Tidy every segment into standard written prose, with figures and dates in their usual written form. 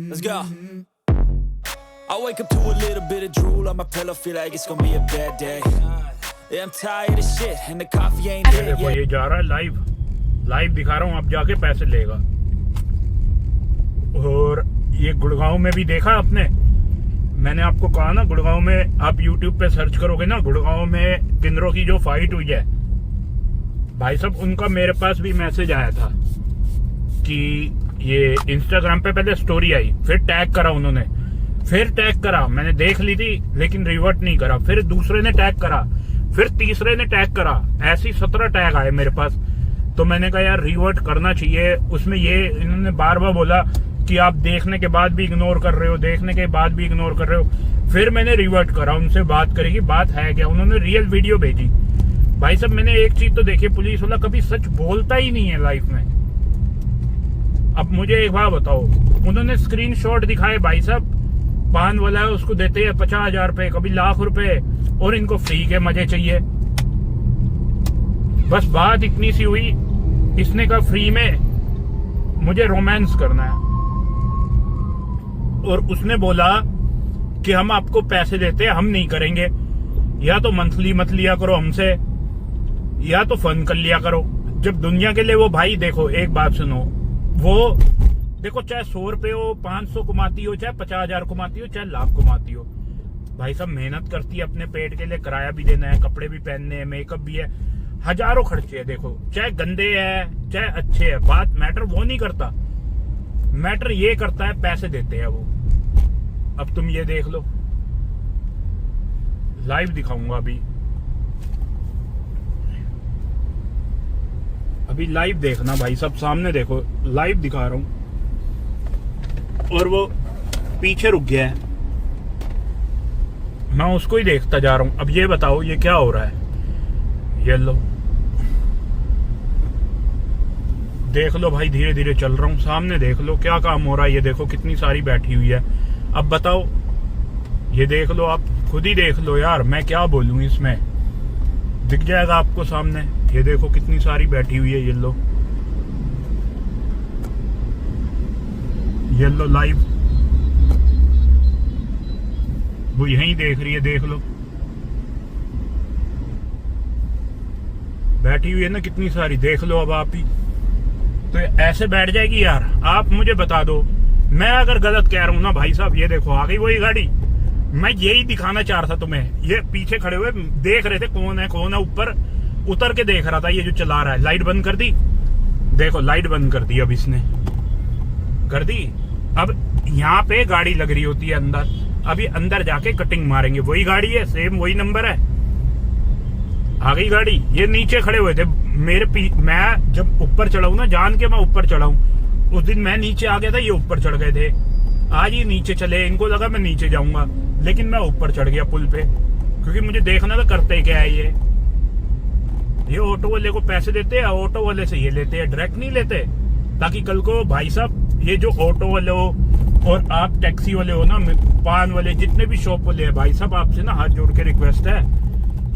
Let's go. I wake up to a little bit of drool on my pillow, feel like it's gonna be a bad day. Yeah, I'm tired of shit and the coffee ain't ये here देखो yet. ये जा रहा है live दिखा रहा हूँ, अब जाके पैसे लेगा। और ये गुड़गांव में भी देखा आपने, मैंने आपको कहा ना, गुड़गांव में आप YouTube पे सर्च करोगे ना, गुड़गांव में किन्नरों की जो फाइट हुई है, भाई साहब उनका मेरे पास भी मैसेज आया था कि ये इंस्टाग्राम पे पहले स्टोरी आई, फिर टैग करा उन्होंने, फिर टैग करा, मैंने देख ली थी लेकिन रिवर्ट नहीं करा, फिर दूसरे ने टैग करा, फिर तीसरे ने टैग करा, ऐसी 17 टैग आए मेरे पास। तो मैंने कहा यार रिवर्ट करना चाहिए। उसमें ये इन्होंने बार बार बोला कि आप देखने के बाद भी इग्नोर कर रहे हो, देखने के बाद भी इग्नोर कर रहे हो। फिर मैंने रिवर्ट करा, उनसे बात करेगी, बात है क्या, उन्होंने रियल वीडियो भेजी। भाई साहब मैंने एक चीज तो देखी, पुलिस वाला कभी सच बोलता ही नहीं है लाइफ में। अब मुझे एक बात बताओ, उन्होंने स्क्रीनशॉट दिखाए, भाई साहब पान वाला है उसको देते हैं 50,000 रुपए, कभी लाख रुपए, और इनको फ्री के मजे चाहिए। बस बात इतनी सी हुई, इसने कहा फ्री में मुझे रोमांस करना है, और उसने बोला कि हम आपको पैसे देते हैं, हम नहीं करेंगे, या तो मंथली मत लिया करो हमसे, या तो फन कर लिया करो। जब दुनिया के लिए वो, भाई देखो एक बात सुनो, वो देखो चाहे 100 रुपए हो, 500 कमाती हो, चाहे 50,000 कमाती हो, चाहे लाख कमाती हो, भाई साहब मेहनत करती है अपने पेट के लिए, किराया भी देना है, कपड़े भी पहनने हैं, मेकअप भी है, हजारों खर्चे है। देखो चाहे गंदे है चाहे अच्छे है, बात मैटर वो नहीं करता, मैटर ये करता है पैसे देते हैं वो। अब तुम ये देख लो, लाइव दिखाऊंगा अभी लाइव देखना भाई सब, सामने देखो लाइव दिखा रहा हूं, और वो पीछे रुक गया है, मैं उसको ही देखता जा रहा हूं। अब ये बताओ ये क्या हो रहा है, ये लो देख लो भाई, धीरे धीरे चल रहा हूं, सामने देख लो क्या काम हो रहा है। ये देखो कितनी सारी बैठी हुई है। अब बताओ, ये देख लो, आप खुद ही देख लो यार, मैं क्या बोलूं, इसमें दिख जाएगा आपको सामने। ये देखो कितनी सारी बैठी हुई है, ये लो लाइव, वो यहीं देख रही है, देख लो बैठी हुई है ना कितनी सारी, देख लो अब आप ही। तो ऐसे बैठ जाएगी यार, आप मुझे बता दो, मैं अगर गलत कह रहा हूं ना भाई साहब। ये देखो आ गई वही गाड़ी, मैं यही दिखाना चाह रहा था तुम्हें। ये पीछे खड़े हुए देख रहे थे कौन है, ऊपर उतर के देख रहा था, ये जो चला रहा है। लाइट बंद कर दी, देखो लाइट बंद कर दी, अब इसने कर दी। अब यहाँ पे गाड़ी लग रही होती है अंदर, अभी अंदर जाके कटिंग मारेंगे, वही गाड़ी है, सेम वही नंबर है, आ गई गाड़ी। ये नीचे खड़े हुए थे मेरे मैं जब ऊपर चढ़ाऊ ना, जान के मैं ऊपर चढ़ाऊ, उस दिन मैं नीचे आ गया था, ये ऊपर चढ़ गए थे। आज ये नीचे चले, इनको लगा मैं नीचे जाऊंगा, लेकिन मैं ऊपर चढ़ गया पुल पे, क्योंकि मुझे देखना था करते क्या है ये ऑटो वाले को पैसे देते हैं, ऑटो वाले से ये लेते हैं, डायरेक्ट नहीं लेते, ताकि कल को भाई साहब ये जो ऑटो वाले हो और आप टैक्सी वाले हो ना, पान वाले, जितने भी शॉप वाले हैं, भाई साहब आपसे ना हाथ जोड़ के रिक्वेस्ट है,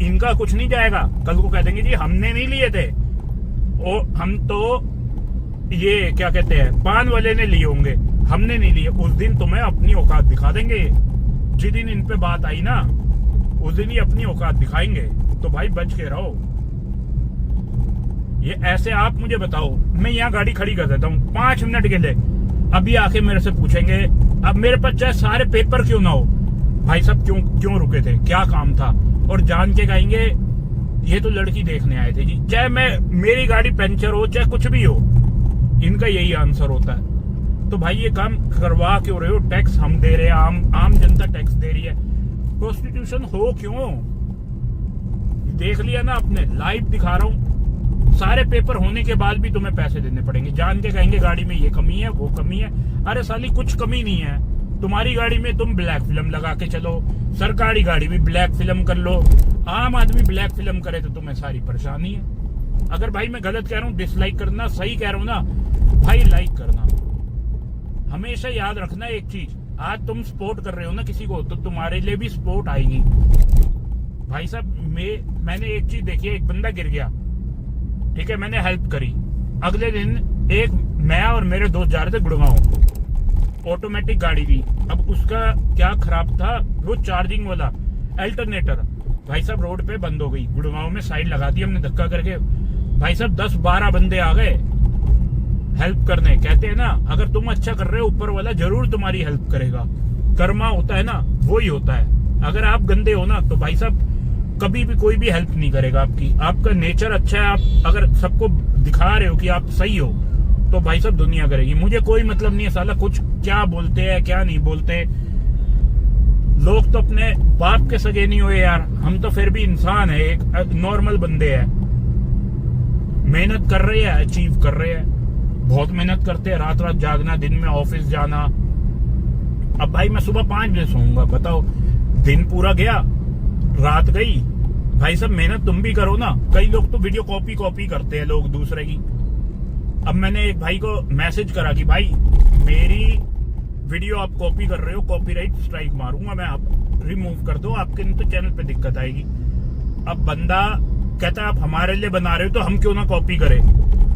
इनका कुछ नहीं जाएगा। कल को कह देंगे जी हमने नहीं लिए थे, और हम तो ये क्या कहते हैं पान वाले ने लिए होंगे, हमने नहीं लिए। उस दिन तुम्हें अपनी औकात दिखा देंगे, जिस दिन इन पे बात आई ना, उस दिन ही अपनी औकात दिखाएंगे। तो भाई बच के रहो। ये ऐसे आप मुझे बताओ, मैं यहाँ गाड़ी खड़ी कर देता हूँ 5 मिनट के लिए, अभी आके मेरे से पूछेंगे, अब मेरे पास चाहे सारे पेपर क्यों ना हो, भाई साहब क्यों रुके थे, क्या काम था, और जान के कहेंगे ये तो लड़की देखने आए थे जी। चाहे मेरी गाड़ी पंचर हो चाहे कुछ भी हो, इनका यही आंसर होता है। तो भाई ये काम करवा क्यों रहे हो? टैक्स हम दे रहे हैं, आम जनता टैक्स दे रही है। प्रोस्टिट्यूशन हो क्यों? देख लिया ना आपने, लाइव दिखा रहा हूँ। सारे पेपर होने के बाद भी तुम्हें पैसे देने पड़ेंगे। जान के कहेंगे गाड़ी में ये कमी है वो कमी है। अरे साली कुछ कमी नहीं है। तुम्हारी गाड़ी में तुम ब्लैक फिल्म लगा के चलो, सरकारी गाड़ी भी ब्लैक फिल्म कर लो, आम आदमी ब्लैक फिल्म करे तो तुम्हें सारी परेशानी है। अगर भाई मैं गलत कह रहा हूँ डिसलाइक करना, सही कह रहा हूँ ना भाई लाइक करना। हमेशा याद रखना एक चीज, आज तुम सपोर्ट कर रहे हो ना किसी को, तो तुम्हारे लिए भी सपोर्ट आएगी। भाई साहब मैंने एक चीज देखी है, एक बंदा गिर गया, ठीक है, मैंने हेल्प करी। अगले दिन एक मैं और मेरे दोस्त जा रहे थे गुड़गांव, ऑटोमेटिक गाड़ी थी। अब उसका क्या खराब था, वो चार्जिंग वाला अल्टरनेटर भाई साहब रोड पे बंद हो गई। गुड़गांव में साइड लगा दी हमने धक्का करके। भाई साहब 10-12 बंदे आ गए हेल्प करने। कहते हैं ना अगर तुम अच्छा कर रहे हो ऊपर वाला जरूर तुम्हारी हेल्प करेगा। कर्मा होता है ना, वो ही होता है। अगर आप गंदे हो ना तो भाई साहब कभी भी कोई भी हेल्प नहीं करेगा आपकी। आपका नेचर अच्छा है, आप अगर सबको दिखा रहे हो कि आप सही हो तो भाई साहब दुनिया करेगी। मुझे कोई मतलब नहीं है साला कुछ क्या बोलते हैं क्या नहीं बोलते। लोग तो अपने बाप के सगे नहीं हुए यार, हम तो फिर भी इंसान है, एक नॉर्मल बंदे हैं। मेहनत कर रहे हैं, अचीव कर रहे हैं, बहुत मेहनत करते हैं, रात रात जागना, दिन में ऑफिस जाना। अब भाई मैं सुबह 5 बजे सोऊंगा, बताओ दिन पूरा गया रात गई। भाई साहब मेहनत तुम भी करो ना। कई लोग तो वीडियो कॉपी करते हैं लोग दूसरे की। अब मैंने एक भाई को मैसेज करा कि भाई मेरी वीडियो आप कॉपी कर रहे हो, कॉपीराइट स्ट्राइक मारूंगा मैं, आप रिमूव कर दो, आपके तो चैनल पे दिक्कत आएगी। अब बंदा कहता है आप हमारे लिए बना रहे हो तो हम क्यों ना कॉपी करें।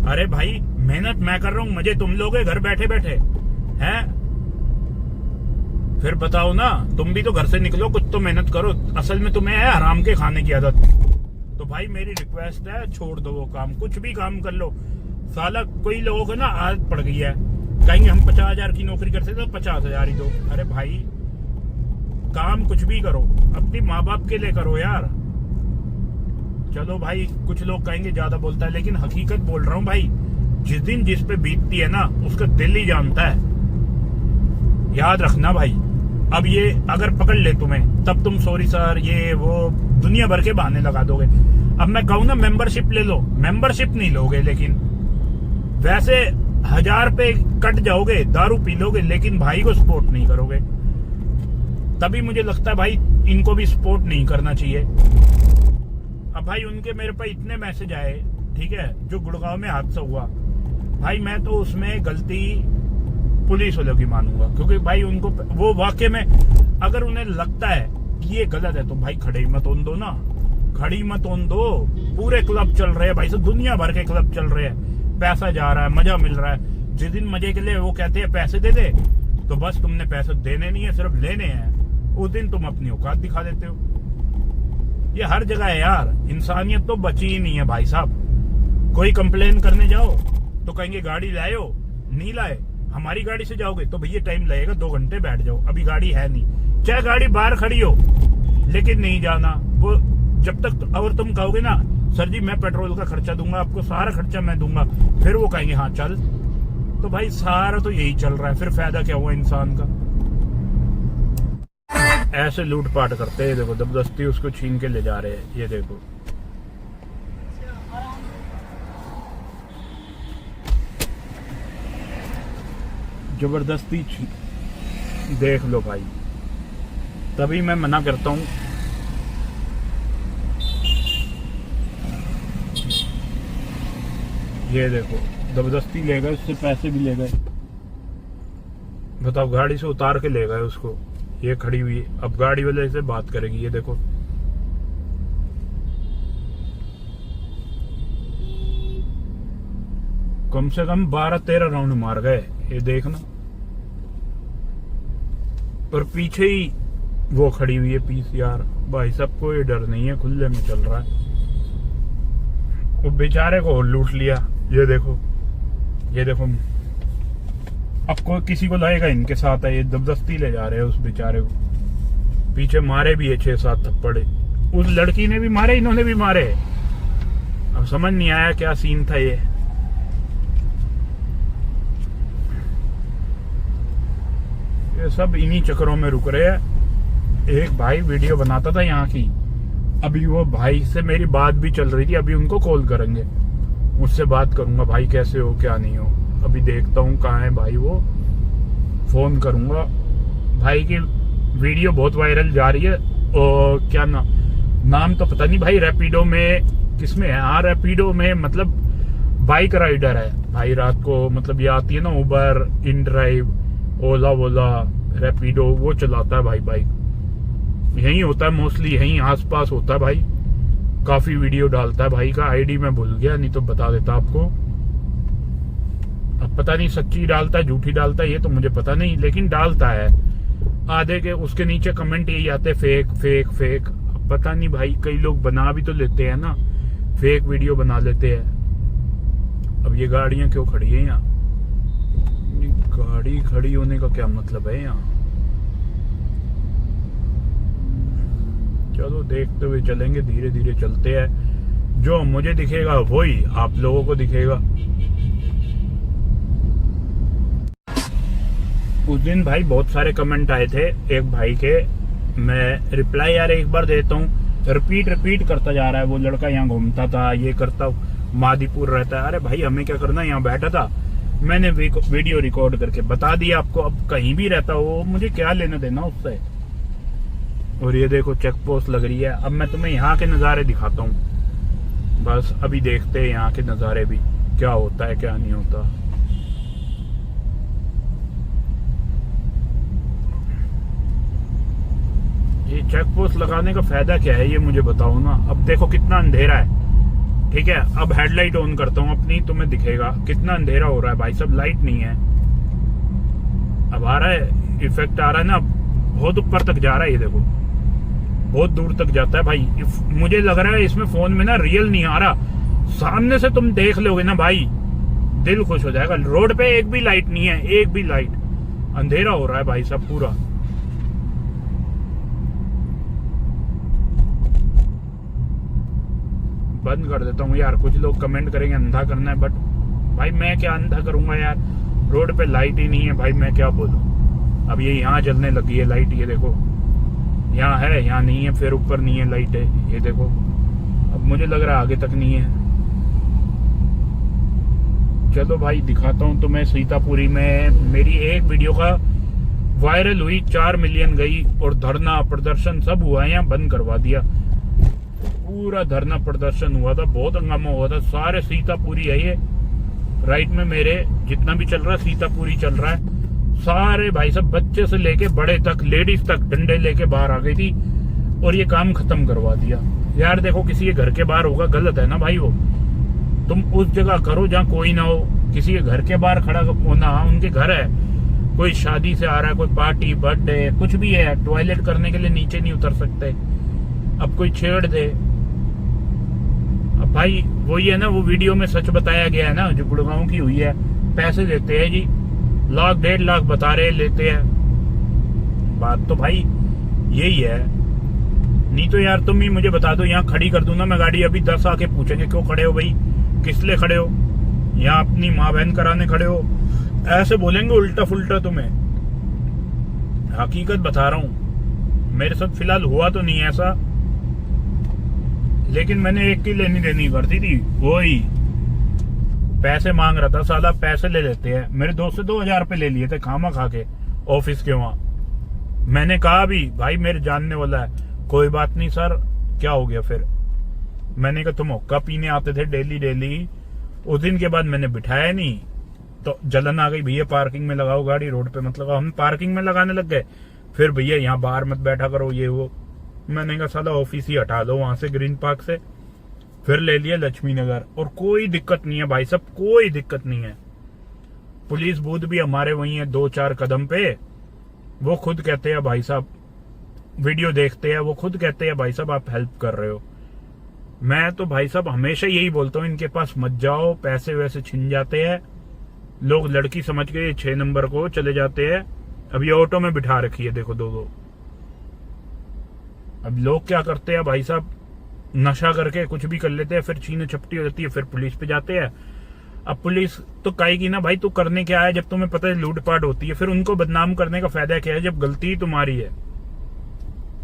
अरे भाई मेहनत मैं कर रहा हूँ, मजे तुम लोगे घर बैठे बैठे हैं। फिर बताओ ना, तुम भी तो घर से निकलो, कुछ तो मेहनत करो। असल में तुम्हें है आराम के खाने की आदत। तो भाई मेरी रिक्वेस्ट है छोड़ दो वो काम, कुछ भी काम कर लो। साला कोई लोगों को ना आदत पड़ गई है, कहेंगे हम 50,000 की नौकरी करते तो 50,000 ही दो। अरे भाई काम कुछ भी करो, अपनी माँ बाप के लिए करो यार। चलो भाई कुछ लोग कहेंगे ज्यादा बोलता है, लेकिन हकीकत बोल रहा हूँ भाई। जिस दिन जिस पे बीतती है ना उसका दिल ही जानता है, याद रखना भाई। अब ये अगर पकड़ ले तुम्हें तब तुम सॉरी सर ये वो दुनिया भर के बहाने लगा दोगे। अब मैं कहूँ ना मेंबरशिप ले लो, मेंबरशिप नहीं लोगे, लेकिन वैसे 1000 पे कट जाओगे, दारू पी लोगे, लेकिन भाई को सपोर्ट नहीं करोगे। तभी मुझे लगता है भाई इनको भी सपोर्ट नहीं करना चाहिए। अब भाई उनके मेरे पास इतने मैसेज आए, ठीक है, जो गुड़गांव में हादसा हुआ, भाई मैं तो उसमें गलती पुलिस वालों की मानूंगा, क्योंकि भाई उनको वो वाकई में अगर उन्हें लगता है कि ये गलत है तो भाई खड़ी मत ओन दो ना, खड़ी मत ओन दो। पूरे क्लब चल रहे हैं भाई, सब दुनिया भर के क्लब चल रहे हैं, पैसा जा रहा है, मजा मिल रहा है। जिस दिन मजे के लिए वो कहते हैं पैसे दे दे, तो बस तुमने पैसे देने नहीं है, सिर्फ लेने हैं। उस दिन तुम अपनी औकात दिखा देते हो। ये हर जगह है यार, इंसानियत तो बची ही नहीं है भाई साहब। कोई कंप्लेन करने जाओ तो कहेंगे गाड़ी लाए हो, नहीं लाए। हमारी गाड़ी से जाओगे तो भैया टाइम लगेगा, 2 घंटे बैठ जाओ, अभी गाड़ी है नहीं। चाहे गाड़ी बाहर खड़ी हो लेकिन नहीं जाना वो जब तक। और तुम कहोगे ना सर जी मैं पेट्रोल का खर्चा दूंगा आपको, सारा खर्चा मैं दूंगा, फिर वो कहेंगे हाँ चल। तो भाई सारा तो यही चल रहा है, फिर फायदा क्या हुआ इंसान का। ऐसे लूटपाट करते हैं, देखो जबरदस्ती उसको छीन के ले जा रहे हैं। ये देखो जबरदस्ती देख लो भाई, तभी मैं मना करता हूँ। ये देखो जबरदस्ती ले गए, उससे पैसे भी ले गए। बताओ गाड़ी से उतार के ले गए उसको, ये खड़ी हुई है। अब गाड़ी वाले से बात करेगी, ये देखो कम से कम 12-13 राउंड मार गए, ये देखना। और पीछे ही वो खड़ी हुई है पीसीआर। भाई साहब कोई डर नहीं है, खुले में चल रहा है। वो बेचारे को लूट लिया। ये देखो ये देखो, अब कोई किसी को लाएगा इनके साथ है, ये जबरदस्ती ले जा रहे हैं उस बेचारे को। पीछे मारे भी है 6-7 थप्पड़, उस लड़की ने भी मारे, इन्होंने भी मारे। अब समझ नहीं आया क्या सीन था ये। सब इन्हीं चक्करों में रुक रहे हैं। एक भाई वीडियो बनाता था यहाँ की, अभी वो भाई से मेरी बात भी चल रही थी, अभी उनको कॉल करेंगे, उससे बात करूंगा भाई कैसे हो क्या नहीं हो। अभी देखता हूँ कहाँ है भाई, वो फोन करूंगा। भाई की वीडियो बहुत वायरल जा रही है और क्या नाम तो पता नहीं भाई, रैपिडो में किसमें है? हाँ रैपिडो में, मतलब बाइक राइडर है भाई। रात को मतलब ये आती है ना उबर, इन ड्राइव, ओला वोला, रैपिडो, वो चलाता है भाई बाइक। यहीं होता है मोस्टली, यहीं आसपास होता है भाई। काफी वीडियो डालता है भाई का। आईडी मैं भूल गया, नहीं तो बता देता आपको। अब पता नहीं सच्ची डालता है झूठी डालता है, ये तो मुझे पता नहीं, लेकिन डालता है। आधे के उसके नीचे कमेंट यही आते, फेक फेक फेक। अब पता नहीं भाई, कई लोग बना भी तो लेते हैं ना, फेक वीडियो बना लेते हैं। अब ये गाड़ियां क्यों खड़ी है यहाँ? गाड़ी खड़ी होने का क्या मतलब है यहाँ? चलो देखते हुए चलेंगे, धीरे धीरे चलते हैं। जो मुझे दिखेगा वही आप लोगों को दिखेगा। उस दिन भाई बहुत सारे कमेंट आए थे एक भाई के, मैं रिप्लाई यार एक बार देता हूँ, रिपीट करता जा रहा है। वो लड़का यहाँ घूमता था, ये करता, मादीपुर रहता है। अरे भाई हमें क्या करना, यहाँ बैठा था, मैंने वीडियो रिकॉर्ड करके बता दिया आपको। अब कहीं भी रहता हो, मुझे क्या लेना देना उससे। और ये देखो चेक पोस्ट लग रही है। अब मैं तुम्हें यहाँ के नज़ारे दिखाता हूँ, बस अभी देखते हैं यहाँ के नज़ारे भी, क्या होता है क्या नहीं होता। ये चेक पोस्ट लगाने का फायदा क्या है ये मुझे बताओ ना। अब देखो कितना अंधेरा है, ठीक है। अब हेडलाइट ऑन करता हूँ अपनी, तुम्हें दिखेगा कितना अंधेरा हो रहा है भाई साहब, लाइट नहीं है। अब आ रहा है इफेक्ट, आ रहा है ना, बहुत ऊपर तक जा रहा है, ये देखो बहुत दूर तक जाता है भाई। मुझे लग रहा है इसमें फोन में ना रियल नहीं आ रहा, सामने से तुम देख लोगे ना भाई, दिल खुश हो जाएगा। रोड पे एक भी लाइट नहीं है, एक भी लाइट, अंधेरा हो रहा है भाई साहब पूरा। बंद कर देता हूँ यार, कुछ लोग कमेंट करेंगे अंधा करना है, बट भाई मैं क्या अंधा करूंगा यार, रोड पे लाइट ही नहीं है भाई, मैं क्या बोलूं। अब ये यहाँ जलने लगी है लाइट, ये देखो यहाँ है, यहाँ नहीं है, फिर ऊपर नहीं है लाइट है, ये देखो। अब मुझे लग रहा है आगे तक नहीं है। चलो भाई दिखाता हूँ तुम्हें सीतापुरी में। मेरी एक वीडियो का वायरल हुई, 4 मिलियन गई, और धरना प्रदर्शन सब हुआ है, यहाँ बंद करवा दिया। पूरा धरना प्रदर्शन हुआ था, बहुत हंगामा हुआ था। सारे सीतापुरी है ये, राइट में मेरे जितना भी चल रहा है सीतापुरी चल रहा है। सारे भाई सब बच्चे से लेके बड़े तक, लेडीज तक डंडे लेके बाहर आ गई थी और ये काम खत्म करवा दिया। यार देखो किसी के घर के बाहर होगा, गलत है ना भाई। वो तुम उस जगह करो जहाँ कोई ना हो। किसी के घर के बाहर खड़ा होना, उनके घर है, कोई शादी से आ रहा है, कोई पार्टी बर्थडे कुछ भी है, टॉयलेट करने के लिए नीचे नहीं उतर सकते, अब कोई छेड़ दे। अब भाई वही है ना, वो वीडियो में सच बताया गया है ना, जो गुड़गांव की हुई है। पैसे देते हैं जी, 1 लाख 1.5 लाख बता रहे लेते हैं। बात तो भाई यही है। नहीं तो यार तुम ही मुझे बता दो, यहाँ खड़ी कर दूं ना मैं गाड़ी, अभी 10 आके पूछेंगे क्यों खड़े हो भाई, किस लिए खड़े हो, यहाँ अपनी माँ बहन कराने खड़े हो, ऐसे बोलेंगे उल्टा फुल्टा तुम्हें। हकीकत बता रहा हूँ, मेरे साथ फिलहाल हुआ तो नहीं ऐसा, लेकिन मैंने एक की लेनी देनी करती थी, वही पैसे मांग रहा था साला। पैसे ले लेते हैं, मेरे दोस्त से 2000 रुपये ले लिए थे खामा खा के ऑफिस के वहां। मैंने कहा भी भाई मेरे जानने वाला है, कोई बात नहीं सर, क्या हो गया फिर। मैंने कहा तुम हुक्का पीने आते थे डेली। उस दिन के बाद मैंने बिठाया नहीं, तो जलन आ गई, भैया पार्किंग में लगाओ गाड़ी, रोड पे मत लगाओ। हम पार्किंग में लगाने लग गए, फिर भैया यहाँ बाहर मत बैठा करो, ये वो। मैंने कहा साला ऑफिस ही हटा दो वहां से, ग्रीन पार्क से। फिर ले लिया लक्ष्मी नगर, और कोई दिक्कत नहीं है भाई साहब, कोई दिक्कत नहीं है। पुलिस बूथ भी हमारे वही है 2-4 कदम पे। वो खुद कहते हैं भाई साहब, वीडियो देखते हैं, वो खुद कहते हैं भाई साहब आप हेल्प कर रहे हो। मैं तो भाई साहब हमेशा यही बोलता हूँ, इनके पास मत जाओ, पैसे वैसे छिन जाते हैं लोग। लड़की समझ के 6 नंबर को चले जाते हैं। अब ये ऑटो में बिठा रखी है देखो 2-2। अब लोग क्या करते हैं भाई साहब, नशा करके कुछ भी कर लेते हैं, फिर छीने चपटी हो जाती है, फिर पुलिस पे जाते हैं। अब पुलिस तो कहेगी ना भाई तू करने क्या है, जब तुम्हें पता है लूटपाट होती है, फिर उनको बदनाम करने का फायदा क्या है जब गलती तुम्हारी है।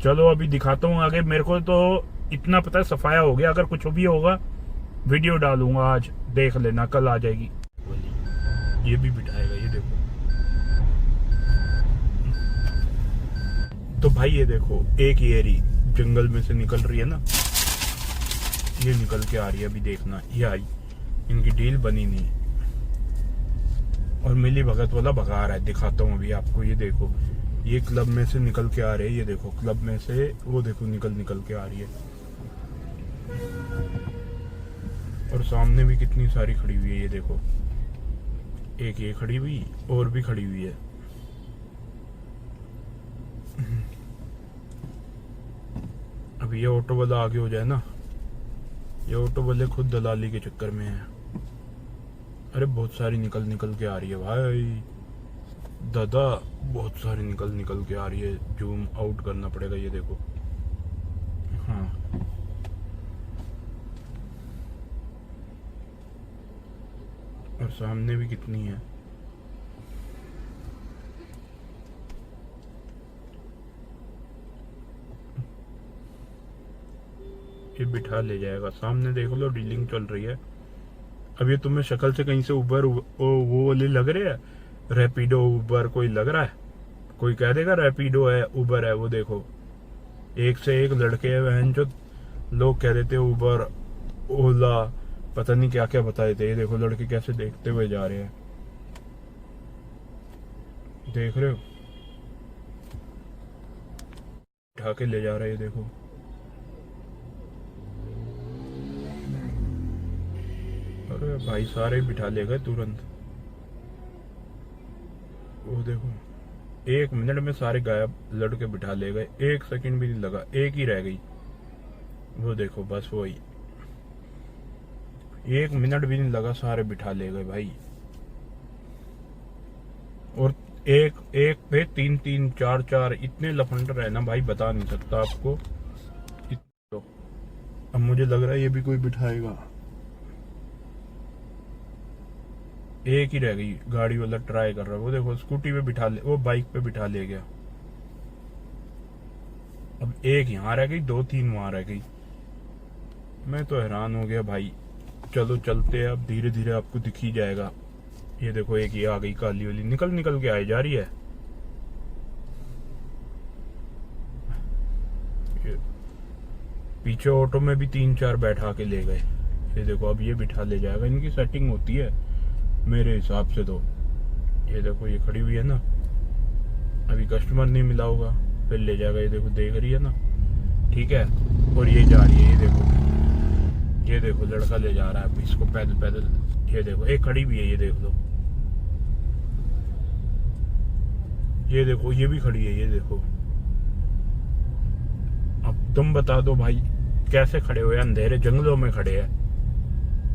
चलो अभी दिखाता हूँ आगे। मेरे को तो इतना पता है सफाया हो गया, अगर कुछ भी होगा वीडियो डालूंगा आज, देख लेना, कल आ जाएगी। ये भी बिठाएगा, ये देखो। तो भाई ये देखो, एक येरी जंगल में से निकल रही है ना, ये निकल के आ रही है, अभी देखना, ये आई, इनकी डील बनी नहीं और मिली भगत वाला भगा रहा है। दिखाता हूँ अभी आपको, ये देखो, ये क्लब में से निकल के आ रहे हैं, ये देखो क्लब में से, वो देखो निकल के आ रही है। और सामने भी कितनी सारी खड़ी हुई है, ये देखो, एक ये खड़ी हुई और भी खड़ी हुई है। अब ये ऑटो वाला आगे हो जाए ना, ये ऑटो वाले खुद दलाली के चक्कर में है। अरे बहुत सारी निकल के आ रही है भाई दादा, बहुत सारी निकल के आ रही है। जूम आउट करना पड़ेगा, ये देखो। हाँ, और सामने भी कितनी है। ये बिठा ले जाएगा, सामने देख लो डीलिंग चल रही है। अब ये तुम्हें शक्ल से कहीं से उबर वो वाले लग रहे हैं, रैपिडो उबर कोई लग रहा है? कोई कह देगा रैपिडो है उबर है? वो देखो एक से एक लड़के हैं बहन, जो लोग कह देते उबर ओला पता नहीं क्या क्या बता देते। ये देखो लड़के कैसे देखते हुए जा रहे हैं, देख रहे हो, उठा के ले जा रहे हैं, देखो। अरे भाई सारे बिठा ले गए तुरंत, वो देखो 1 मिनट में सारे गायब, लड़के बिठा ले गए, 1 सेकंड भी नहीं लगा, एक ही रह गई, वो देखो, बस वही 1 मिनट भी नहीं लगा, सारे बिठा ले गए भाई। और एक पे 3 4 इतने लफंडर है ना भाई, बता नहीं सकता आपको। तो अब मुझे लग रहा है ये भी कोई बिठाएगा। एक ही रह गई, गाड़ी वाला ट्राई कर रहा है, वो देखो स्कूटी पे बिठा ले, वो बाइक पे बिठा ले गया। अब एक यहाँ रह गई, 2-3 वहां रह गई। मैं तो हैरान हो गया भाई। चलो चलते हैं, अब धीरे धीरे आपको दिख ही जाएगा। ये देखो एक ये आ गई काली वाली, निकल के आई जा रही है। पीछे ऑटो में भी 3-4 बैठा के ले गए। ये देखो अब ये बिठा ले जाएगा, इनकी सेटिंग होती है मेरे हिसाब से तो। ये देखो ये खड़ी हुई है ना, अभी कस्टमर नहीं मिला होगा, फिर ले जाएगा। ये देखो देख रही है ना, ठीक है। और ये जा रही है, ये देखो लड़का ले जा रहा है अब इसको पैदल। ये देखो एक खड़ी भी है, ये देख लो, ये देखो ये भी खड़ी है, ये देखो। अब तुम बता दो भाई कैसे खड़े हुए, अंधेरे जंगलों में खड़े हैं,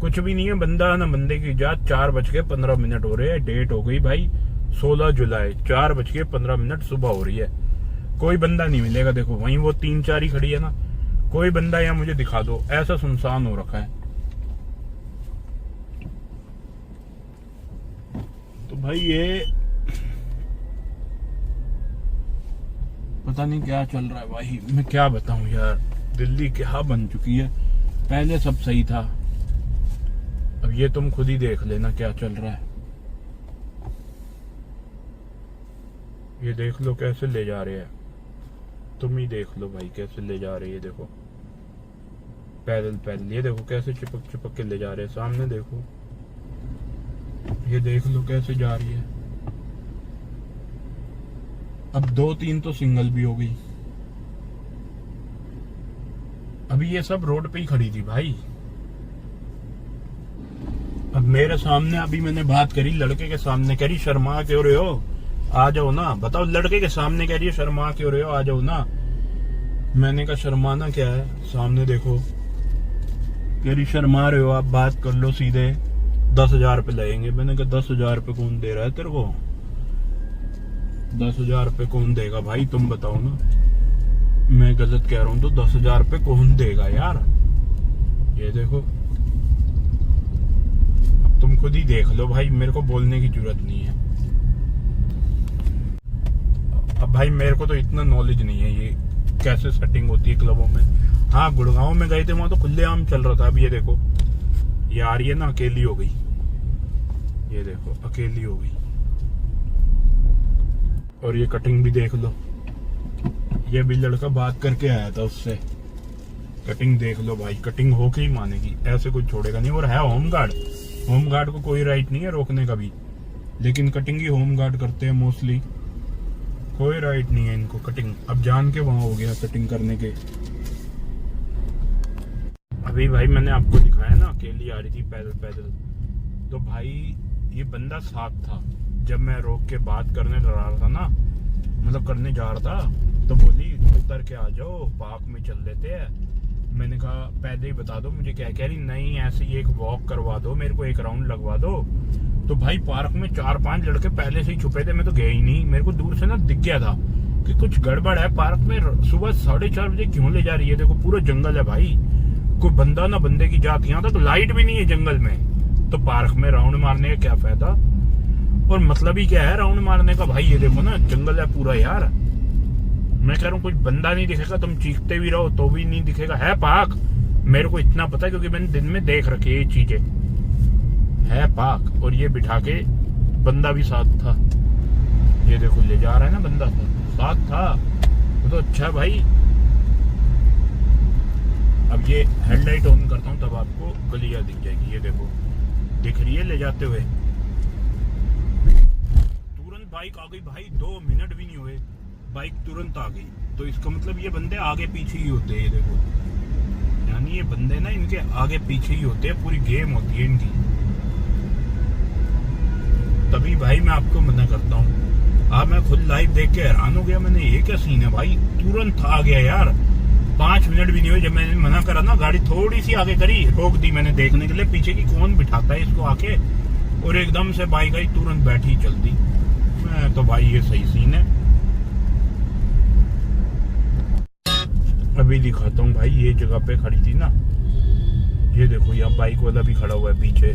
कुछ भी नहीं है, बंदा ना बंदे की जात। 4:15 हो रहे हैं, डेट हो गई भाई 16 जुलाई, 4:15 सुबह हो रही है, कोई बंदा नहीं मिलेगा। देखो वहीं वो 3-4 ही खड़ी है ना, कोई बंदा यहाँ मुझे दिखा दो, ऐसा सुनसान हो रखा है। तो भाई ये पता नहीं क्या चल रहा है भाई, मैं क्या बताऊं यार, दिल्ली क्या बन चुकी है। पहले सब सही था, अब ये तुम खुद ही देख लेना क्या चल रहा है। ये देख लो कैसे ले जा रहे हैं, तुम ही देख लो भाई कैसे ले जा रहे हैं। ये देखो पैदल, ये देखो कैसे चिपक के ले जा रहे हैं। सामने देखो, ये देख लो कैसे जा रही है। अब 2-3 तो सिंगल भी हो गई। अभी ये सब रोड पे ही खड़ी थी भाई। अब मेरे सामने अभी मैंने बात करी, लड़के के सामने कह रही शर्मा क्यों रहे हो, आ जाओ ना। बताओ, लड़के के सामने कह रही है शर्मा क्यों रहे हो, आ जाओ ना। मैंने कहा शर्माना क्या है, सामने देखो कह रही शर्मा रहे हो आप, बात कर लो सीधे, 10,000 रुपये लगेंगे। मैंने कहा 10,000 रुपये कौन दे रहा है तेरे को, 10,000 रुपये कौन देगा भाई, तुम बताओ ना। मैं गलत कह रहा हूँ तो 10,000 रुपये कौन देगा यार। ये देखो, अब तुम खुद ही देख लो भाई, मेरे को बोलने की जरूरत नहीं है। अब भाई मेरे को तो इतना नॉलेज नहीं है ये कैसे सेटिंग होती है क्लबों में। हाँ, गुड़गांव में गए थे, वहां तो खुलेआम चल रहा था। अब ये देखो, ये आ रही है ना, अकेली हो गई। ये देखो, अकेली हो गई। और ये कटिंग भी देख लो, ये भी लड़का बात करके आया था उससे। कटिंग देख लो भाई, कटिंग होके ही मानेगी, ऐसे कुछ छोड़ेगा नहीं। और है होमगार्ड, होमगार्ड को कोई राइट नहीं है रोकने का भी, लेकिन कटिंग ही होमगार्ड करते हैं मोस्टली, कोई राइट नहीं है इनको कटिंग। अब जान के वहां हो गया कटिंग करने के। अभी भाई मैंने आपको दिखाया ना, अकेली आ रही थी पैदल पैदल, तो भाई ये बंदा साथ था। जब मैं रोक के बात करने जा रहा था ना, मतलब करने जा रहा था, तो बोली उतर के आ जाओ, पार्क में चल लेते हैं। मैंने कहा पैदल ही बता दो मुझे, क्या कह रही, नहीं ऐसे ही एक वॉक करवा दो मेरे को, एक राउंड लगवा दो। तो भाई पार्क में 4-5 लड़के पहले से ही छुपे थे, मैं तो गया ही नहीं। मेरे को दूर से ना दिख गया था कि कुछ गड़बड़ है पार्क में। सुबह 4:30 बजे क्यों ले जा रही है? देखो पूरा जंगल है भाई, कोई बंदा ना बंदे की जात। यहाँ तक लाइट भी नहीं है जंगल में, तो पार्क में राउंड मारने का क्या फायदा? और मतलब ही क्या है राउंड मारने का भाई? ये देखो ना, जंगल है पूरा यार। मैं कह रहा हूँ कुछ बंदा नहीं दिखेगा, तुम चीखते भी रहो तो भी नहीं दिखेगा। है पार्क, मेरे को इतना पता है क्योंकि मैंने दिन में देख रखी है ये चीजें। है पार्क, और ये बिठा के बंदा भी साथ था। ये देखो ले जा रहा है ना बंदा, साथ था, वो तो अच्छा है भाई। अब ये हेडलाइट ऑन करता हूँ तब आपको क्लियर दिख जाएगी। ये देखो दिख रही है ले जाते हुए, तुरंत बाइक आ गई भाई, 2 मिनट भी नहीं हुए बाइक तुरंत आ गई। तो इसका मतलब ये बंदे आगे पीछे ही होते हैं। ये देखो, यानी ये बंदे ना इनके आगे पीछे ही होते हैं, पूरी गेम होती है इनकी। तभी भाई मैं आपको मना करता हूँ। अब मैं खुद लाइव देख के हैरान हो गया, मैंने ये क्या सीन है भाई, तुरंत आ गया यार। 5 मिनट भी नहीं हुए, जब मैंने मना करा ना, गाड़ी थोड़ी सी आगे करी, रोक दी मैंने देखने के लिए पीछे की कौन बिठाता है इसको आके, और एकदम से बाइक आई, तुरंत बैठी चल दी। मैं तो भाई ये सही सीन है। अभी दिखाता हूँ भाई, ये जगह पे खड़ी थी ना, ये देखो यहाँ बाइक वाला भी खड़ा हुआ है पीछे,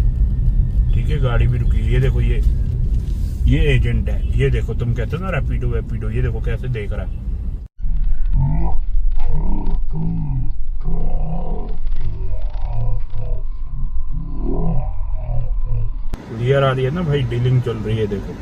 ठीक है, गाड़ी भी रुकी। ये देखो ये एजेंट है। ये देखो, तुम कहते हो ना रैपिडो वैपिडो, ये देखो कैसे देख रहा है। क्लियर आ रही है ना भाई, डीलिंग चल रही है देखो।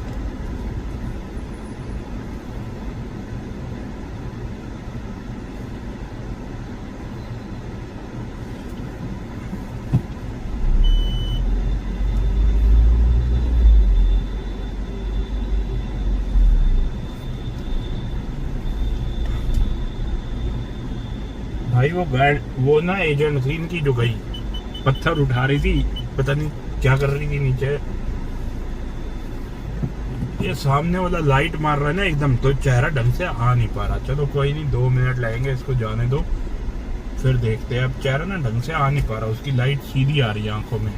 भाई वो ना एजेंट थी इनकी जो गई, पत्थर उठा रही थी, पता नहीं क्या कर रही थी नीचे। ये सामने वाला लाइट मार रहा है ना एकदम, तो चेहरा ढंग से आ नहीं पा रहा। चलो कोई नहीं, 2 मिनट लगेंगे, इसको जाने दो, फिर देखते हैं। अब चेहरा ना ढंग से आ नहीं पा रहा, उसकी लाइट सीधी आ रही है आंखों में।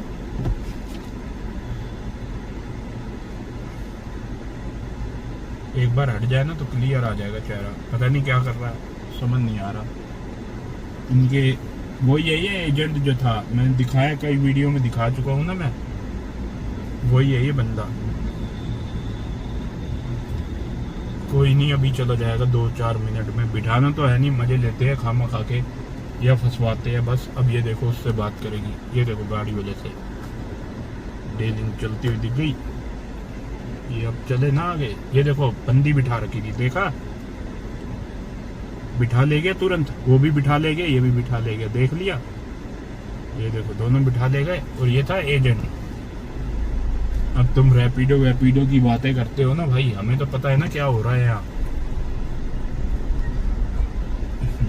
एक बार हट जाए ना तो क्लियर आ जाएगा चेहरा। पता नहीं क्या कर रहा है, समझ नहीं आ रहा। इनके वो यही है एजेंट जो था, मैंने दिखाया, कई वीडियो में दिखा चुका हूँ ना मैं, वही है ये बंदा। कोई नहीं, अभी चला जाएगा 2-4 मिनट में। बिठाना तो है नहीं, मजे लेते हैं खामा खा के, या फंसवाते हैं बस। अब ये देखो उससे बात करेगी, ये देखो गाड़ी वाले से डीलिंग चलती हुई दिख गई। ये अब चले ना आगे, ये देखो बंदी बिठा रखी थी, देखा, बिठा ले गए तुरंत, वो भी बिठा ले गए, ये भी बिठा ले गए, देख लिया। ये देखो दोनों बिठा ले गए, और ये था एजेंट। अब तुम रैपिडो वैपिडो की बातें करते हो ना भाई, हमें तो पता है ना क्या हो रहा है यहाँ।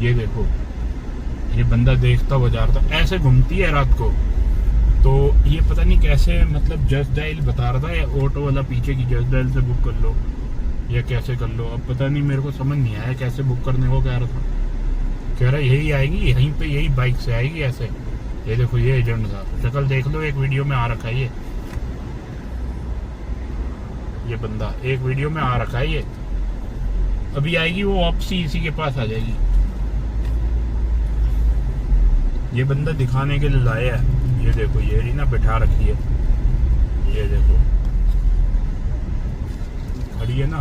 ये देखो, ये बंदा देखता हुआ जा रहा था, ऐसे घूमती है रात को। तो ये पता नहीं कैसे, मतलब जस्ट डायल बता रहा था, या ऑटो वाला पीछे की जस्ट डायल से बुक कर लो या कैसे कर लो, अब पता नहीं, मेरे को समझ नहीं आया कैसे बुक करने को कह रहा था। कह रहा यही आएगी, यहीं पे यही बाइक से आएगी ऐसे। ये देखो ये एजेंट था, शक्ल देख लो, एक वीडियो में आ रखा है ये बंदा एक वीडियो में आ रखा है। ये अभी आएगी, वो वापसी इसी के पास आ जाएगी। ये बंदा दिखाने के लिए लाया है। ये देखो ये रही ना बिठा रखी है, ये देखो खड़ी है ना।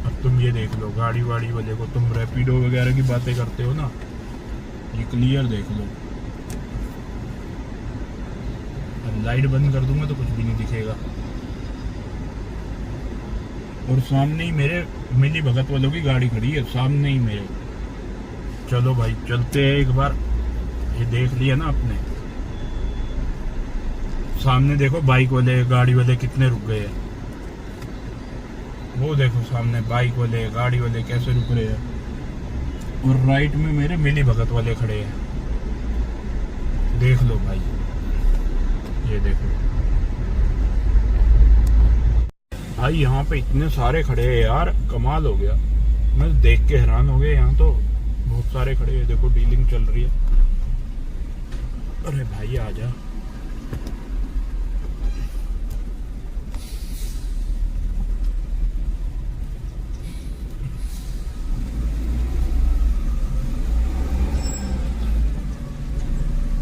अब तुम ये देख लो गाड़ी वाड़ी वाले को, तुम रैपिडो वगैरह की बातें करते हो ना, ये क्लियर देख लो। अब लाइट बंद कर दूंगा तो कुछ भी नहीं दिखेगा। और सामने ही मेरे मिली भगत वालों की गाड़ी खड़ी है, सामने ही मेरे। चलो भाई चलते हैं एक बार। ये देख लिया ना आपने, सामने देखो बाइक वाले गाड़ी वाले कितने रुक गए हैं। वो देखो सामने बाइक वाले गाड़ी वाले कैसे रुक रहे हैं। और राइट में मेरे मिली भगत वाले खड़े हैं, देख लो भाई। ये देखो भाई यहाँ पे इतने सारे खड़े हैं यार, कमाल हो गया। मैं देख के हैरान हो गया, यहाँ तो बहुत सारे खड़े हैं। देखो डीलिंग चल रही है। अरे भाई आजा।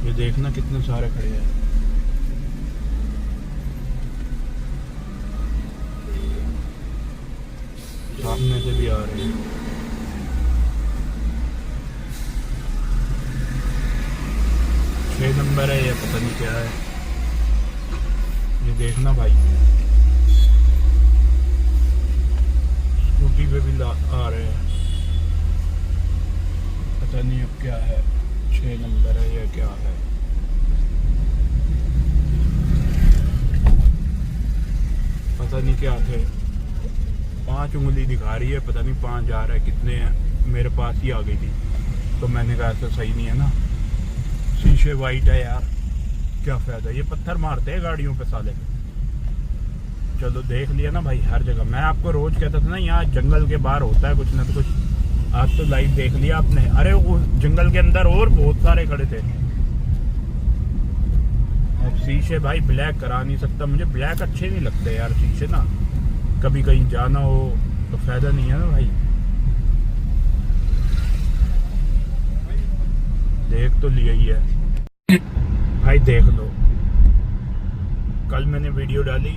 ये देखना कितने सारे खड़े हैं। सामने से भी आ रहे हैं। छह नंबर है, ये पता नहीं क्या है। ये देखना भाई, स्कूटी पे भी आ रहे हैं। पता नहीं अब क्या है, 6 नंबर है या क्या है। पता नहीं क्या थे। 5 उंगली दिखा रही है, पता नहीं 5 जा रहा है कितने हैं। मेरे पास ही आ गई थी तो मैंने कहा ऐसा सही नहीं है ना। शीशे वाइट है यार, क्या फायदा। ये पत्थर मारते हैं गाड़ियों पे साले। चलो देख लिया ना भाई हर जगह। मैं आपको रोज कहता था ना यहाँ जंगल के बाहर होता है कुछ ना तो कुछ। आज तो लाइव देख लिया आपने। अरे वो जंगल के अंदर और बहुत सारे खड़े थे। अब शीशे भाई ब्लैक करा नहीं सकता, मुझे ब्लैक अच्छे नहीं लगते यार शीशे ना। कभी कहीं जाना हो तो फायदा नहीं है ना भाई। देख तो लिया ही है भाई, देख लो। कल मैंने वीडियो डाली,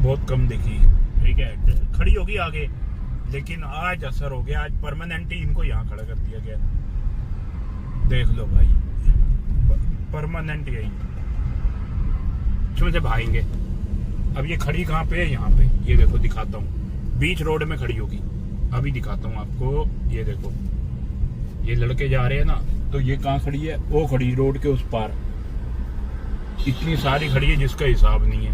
बहुत कम दिखी, ठीक है, खड़ी होगी आगे, लेकिन आज असर हो गया। आज परमानेंटली इनको यहाँ खड़ा कर दिया गया। देख लो भाई, परमानेंट यही मुझे भागेंगे। अब ये खड़ी कहाँ पे है, यहाँ पे। ये देखो दिखाता हूँ, बीच रोड में खड़ी होगी। अभी दिखाता हूँ आपको। ये देखो ये लड़के जा रहे हैं ना, तो ये कहाँ खड़ी है, वो खड़ी रोड के उस पार। इतनी सारी खड़ी है जिसका हिसाब नहीं है।